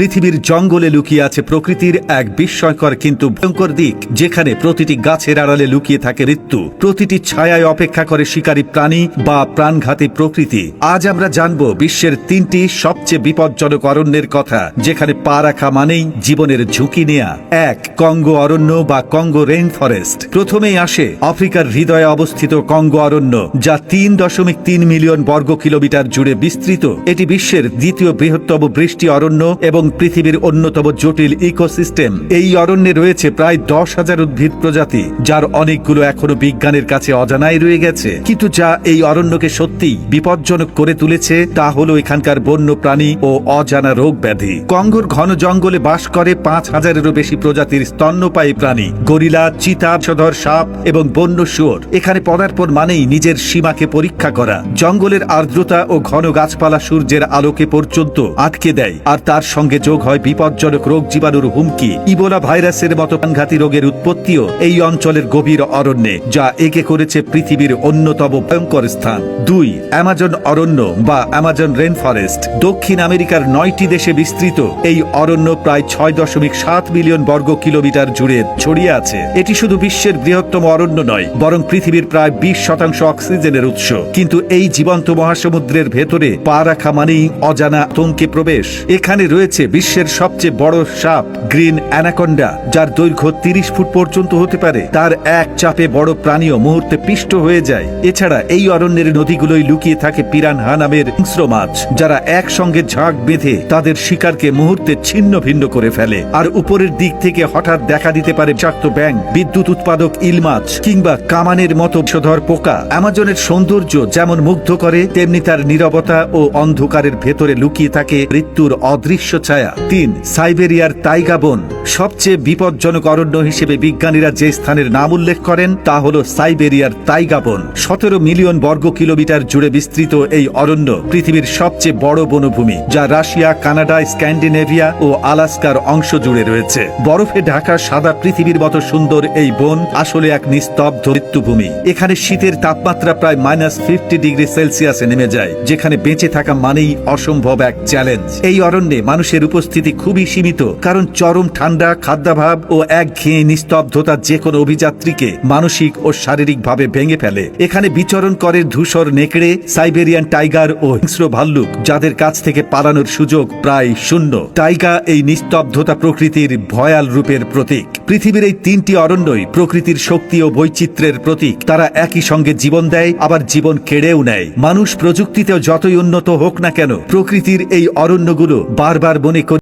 পৃথিবীর জঙ্গলে লুকিয়ে আছে প্রকৃতির এক বিস্ময়কর কিন্তু ভয়ঙ্কর দিক, যেখানে প্রতিটি গাছের আড়ালে লুকিয়ে থাকে মৃত্যু, প্রতিটি ছায়ায় অপেক্ষা করে শিকারী প্রাণী বা প্রাণঘাতী প্রকৃতি। আজ আমরা জানব বিশ্বের 3টি সবচেয়ে বিপজ্জনক অরণ্যের কথা, যেখানে পা রাখা মানেই জীবনের ঝুঁকি নেয়া। 1. কঙ্গো অরণ্য বা কঙ্গো রেইন ফরেস্ট। প্রথমেই আসে আফ্রিকার হৃদয়ে অবস্থিত কঙ্গো অরণ্য, যা 3.3 মিলিয়ন বর্গ কিলোমিটার জুড়ে বিস্তৃত। এটি বিশ্বের দ্বিতীয় বৃহত্তম বৃষ্টি অরণ্য এবং পৃথিবীর অন্যতম জটিল ইকোসিস্টেম। এই অরণ্যে রয়েছে প্রায় 10,000 উদ্ভিদ প্রজাতি, যার অনেকগুলো এখনো বিজ্ঞানের কাছে অজানাই রয়ে গেছে। কিন্তু যা এই অরণ্যকে সত্যিই বিপজ্জনক করে তুলেছে তা হলো এখানকার বন্য প্রাণী ও অজানা রোগ ব্যাধি। কঙ্গোর ঘন জঙ্গলে বাস করে 5,000-এরও বেশি প্রজাতির স্তন্যপায়ী প্রাণী, গরিলা, চিতা, বিষধর সাপ এবং বন্য শুয়োর। এখানে পদার্পণ মানেই নিজের সীমাকে পরীক্ষা করা। জঙ্গলের আর্দ্রতা ও ঘন গাছপালা সূর্যের আলোকে পর্যন্ত আটকে দেয়, আর তার সঙ্গে যোগ হয় বিপজ্জনক রোগ জীবাণুর হুমকি। ইবোলা ভাইরাসের মতো প্রাণঘাতী রোগের উৎপত্তিও এই অঞ্চলের গভীর অরণ্যে, যা একে করেছে পৃথিবীর অন্যতম ভয়ঙ্কর স্থান। 2. অ্যামাজন অরণ্য বা অ্যামাজন রেইন ফরেস্ট। দক্ষিণ আমেরিকার 9টি দেশে বিস্তৃত এই অরণ্য প্রায় 6.7 মিলিয়ন বর্গ কিলোমিটার জুড়ে ছড়িয়ে আছে। এটি শুধু বিশ্বের বৃহত্তম অরণ্য নয়, বরং পৃথিবীর প্রায় 20% অক্সিজেনের উৎস। কিন্তু এই জীবন্ত মহাসমুদ্রের ভেতরে পা রাখা মানেই অজানা আতঙ্কে প্রবেশ। এখানে রয়েছে বিশ্বের সবচেয়ে বড় সাপ, গ্রিন অ্যানাকোন্ডা, যার দৈর্ঘ্য 30 ফুট পর্যন্ত হতে পারে। তার এক চাপে বড় প্রাণীও মুহূর্তে পিষ্ট হয়ে যায়। এছাড়া এই অরণ্যের নদীগুলোই লুকিয়ে থাকে পিরানহা নামের হিংস্র মাছ, যারা একসঙ্গে ঝাঁক বেঁধে তাদের শিকারকে মুহূর্তে ছিন্ন ভিন্ন করে ফেলে। আর উপরের দিক থেকে হঠাৎ দেখা দিতে পারে বিষাক্ত ব্যাঙ, বিদ্যুৎ উৎপাদক ইল মাছ কিংবা কামানের মতো বিষধর পোকা। অ্যামাজনের সৌন্দর্য যেমন মুগ্ধ করে, তেমনি তার নীরবতা ও অন্ধকারের ভেতরে লুকিয়ে থাকে মৃত্যুর অদৃশ্য ছায়া। 3. সাইবেরিয়ার তাইগা বন। সবচেয়ে বিপজ্জনক অরণ্য হিসেবে বিজ্ঞানীরা যে স্থানের নাম উল্লেখ করেন তা হল সাইবেরিয়ার তাইগা বন। 17 মিলিয়ন বর্গ কিলোমিটার জুড়ে বিস্তৃত এই অরণ্য পৃথিবীর সবচেয়ে বড় বনভূমি, যা রাশিয়া, কানাডা, স্ক্যান্ডিনেভিয়া ও আলাস্কার অংশ জুড়ে রয়েছে। বরফে ঢাকা সাদা পৃথিবীর মতো সুন্দর এই বন আসলে এক নিস্তব্ধ মৃত্যুভূমি। এখানে শীতের তাপমাত্রা প্রায় -50°C নেমে যায়, যেখানে বেঁচে থাকা মানেই অসম্ভব এক চ্যালেঞ্জ। এই অরণ্যে মানুষের উপস্থিতি খুবই সীমিত, কারণ চরম ঠান্ডা, খাদ্যাভাব ও একঘেয়ে নিস্তব্ধতা যে কোনো অভিযাত্রীকে মানসিক ও শারীরিকভাবে ভেঙে ফেলে। এখানে বিচরণ করে ধূসর নেকড়ে, সাইবেরিয়ান টাইগার ও হিংস্র ভাল্লুক, যাদের কাছ থেকে পালানোর সুযোগ প্রায় শূন্য। টাইগা এই নিস্তব্ধতা প্রকৃতির ভয়াল রূপের প্রতীক। পৃথিবীর এই 3টি অরণ্যই প্রকৃতির শক্তি ও বৈচিত্র্যের প্রতীক। তারা একই সঙ্গে জীবন দেয়, আবার জীবন কেড়েও নেয়। মানুষ প্রযুক্তিতেও যতই উন্নত হোক না কেন, প্রকৃতির এই অরণ্যগুলো বারবার মনে করে